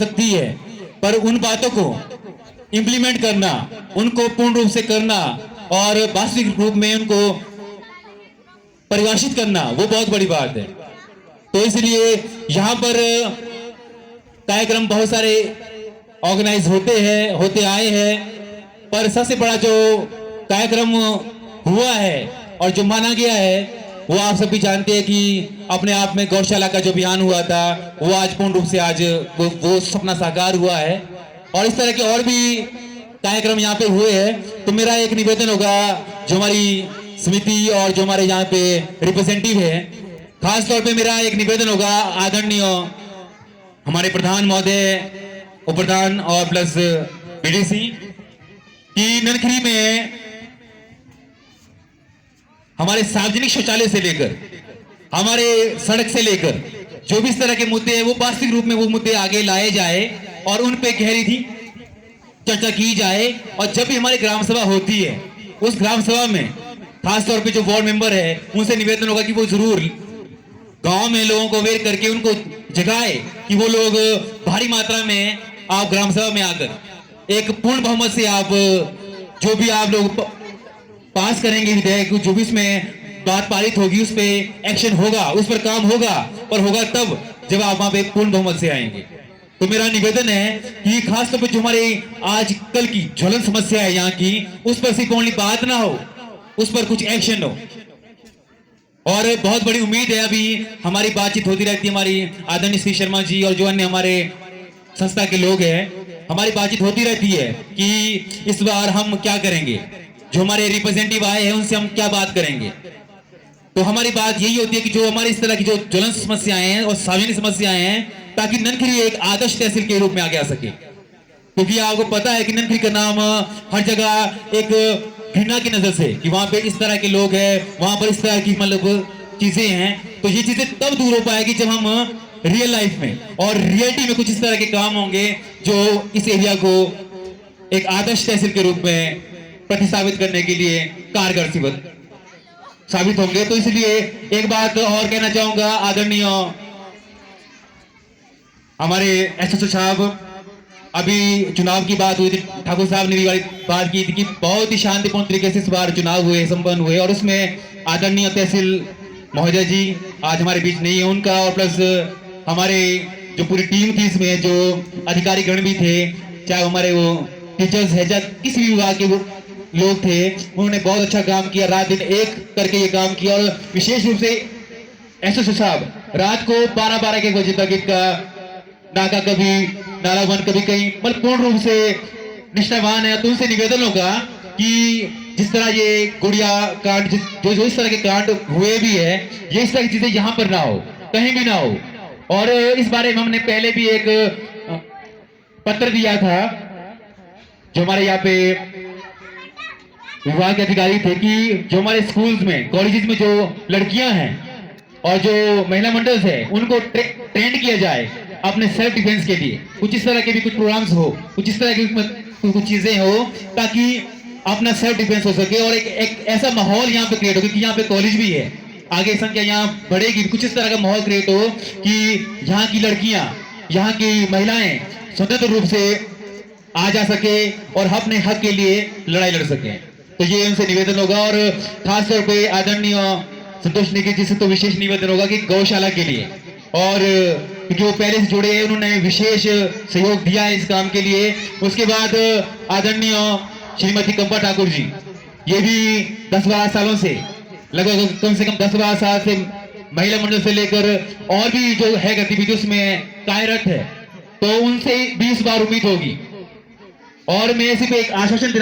सकती है, पर उन बातों को इम्प्लीमेंट करना, उनको पूर्ण रूप से करना और वास्तविक रूप में उनको परिभाषित करना, वो बहुत बड़ी बात है। तो इसलिए यहाँ पर कार्यक्रम बहुत सारे ऑर्गेनाइज होते आए हैं, पर सबसे बड़ा जो कार्यक्रम हुआ है और जो माना गया है वो आप सभी जानते हैं कि अपने आप में गौशाला का जो अभियान हुआ था वो आज पूर्ण रूप से आज वो सपना साकार हुआ है। और इस तरह के और भी कार्यक्रम यहाँ पे हुए हैं। तो मेरा एक निवेदन होगा, जो हमारी समिति और जो हमारे यहाँ पे रिप्रेजेंटेटिव है, खास तौर पे मेरा एक निवेदन होगा आदरणीय हमारे प्रधान महोदय, उप प्रधान और प्लस बीडीसी की ननखरी में हमारे सार्वजनिक शौचालय से लेकर हमारे सड़क से लेकर जो भी इस तरह के मुद्दे हैं वो वास्तविक रूप में वो मुद्दे आगे लाए जाए और उन पे गहरी थी चर्चा की जाए। और जब भी हमारी ग्राम सभा होती है उस ग्राम सभा में खास तौर पे जो वार्ड मेंबर है उनसे निवेदन होगा कि वो जरूर गांव में लोगों को अवेयर करके उनको जगाए कि वो लोग भारी मात्रा में आप ग्राम सभा में आकर एक पूर्ण बहुमत से आप जो भी आप लोग पास करेंगे विधेयक, जो भी इसमें बात पारित होगी उस पर एक्शन होगा, उस पर काम होगा, और होगा तब जब आप वहां पे पूर्ण बहुमत से आएंगे। तो मेरा निवेदन है कि खास तौर पर जो हमारी आज कल की ज्वलन समस्या है यहाँ की, उस पर सिर्फ ओनली बात ना हो, उस पर कुछ एक्शन हो। और बहुत बड़ी उम्मीद है, अभी हमारी बातचीत होती रहती है, हमारी आदरणीय श्री शर्मा जी और जो अन्य हमारे संस्था के लोग हैं, हमारी बातचीत होती रहती है कि इस बार हम क्या करेंगे, जो हमारे रिप्रेजेंटेटिव आए हैं उनसे हम क्या बात करेंगे। तो हमारी बात यही होती है कि जो हमारी इस तरह की जो ज्वलन समस्याएं हैं और सार्वजनिक समस्याएं हैं, ताकि ननखरी एक आदर्श तहसील के रूप में आगे आ सके। क्योंकि आपको पता है कि ननखरी का नाम हर जगह एक घृणा की नजर से कि वहां पे इस तरह के लोग हैं, वहां पर इस तरह की मतलब चीजें हैं। तो ये चीजें तब दूर हो पाएगी जब हम रियल लाइफ में और रियलिटी में कुछ इस तरह के काम होंगे जो इस एरिया को एक आदर्श तहसील के रूप में प्रतिस्थापित करने के लिए कारगर साबित होंगे। तो इसलिए एक बात और कहना चाहूंगा, आदरणीय हमारे एसएसओ साहब, अभी चुनाव की बात हुई थी, ठाकुर साहब ने भी बात की थी कि बहुत ही शांतिपूर्ण तरीके से इस बार चुनाव हुए, संपन्न हुए, और उसमें आदरणीय तहसील महोदय जी आज हमारे बीच नहीं है, उनका और प्लस हमारे जो पूरी टीम थी इसमें जो अधिकारी गण भी थे, चाहे हमारे वो टीचर्स है, चाहे किसी भी विभाग के वो लोग थे, उन्होंने बहुत अच्छा काम किया, रात दिन एक करके ये काम किया। और विशेष रूप से एसएसओ साहब रात को 12-12 बजे तक इनका नाका कभी नाला बंद कभी कहीं मतलब पूर्ण रूप से निष्ठावान है। तो उनसे निवेदन होगा कि जिस तरह ये गुड़िया कांड जो इस तरह के कांड हुए भी है, ये इस तरह की चीजें यहाँ पर ना हो, कहीं भी ना हो। और इस बारे में हमने पहले भी एक पत्र दिया था जो हमारे यहाँ पे विभाग के अधिकारी थे कि जो हमारे स्कूल्स में कॉलेजेस में जो लड़कियां हैं और जो महिला मंडल्स है उनको ट्रेंड किया जाए अपने सेल्फ डिफेंस के लिए। कुछ इस तरह के भी कुछ प्रोग्राम्स हो, कुछ इस तरह की कुछ चीजें हो ताकि अपना सेल्फ डिफेंस हो सके और एक ऐसा माहौल यहाँ पे क्रिएट हो, क्योंकि यहाँ पे कॉलेज भी है, आगे संख्या यहाँ बढ़ेगी। कुछ इस तरह का माहौल क्रिएट हो कि यहाँ की लड़कियां, यहाँ की महिलाएं स्वतंत्र रूप से आ जा सके और अपने हक के लिए लड़ाई लड़ सके। तो ये उनसे निवेदन होगा। और खास तौर पे आदरणीय संतोष निकेत जी से तो विशेष निवेदन होगा कि गौशाला के लिए, और क्योंकि वो पहले से जुड़े हैं, उन्होंने विशेष सहयोग दिया है इस काम के लिए। उसके बाद आदरणीय श्रीमती कंपा ठाकुर जी, ये भी 10-12 सालों से, लगभग कम से कम 10-12 साल से महिला मंडल से लेकर और भी जो है गतिविधि उसमें कार्यरत है, तो उनसे 20 बार उम्मीद होगी। और मैं सिर्फ एक आश्वासन देना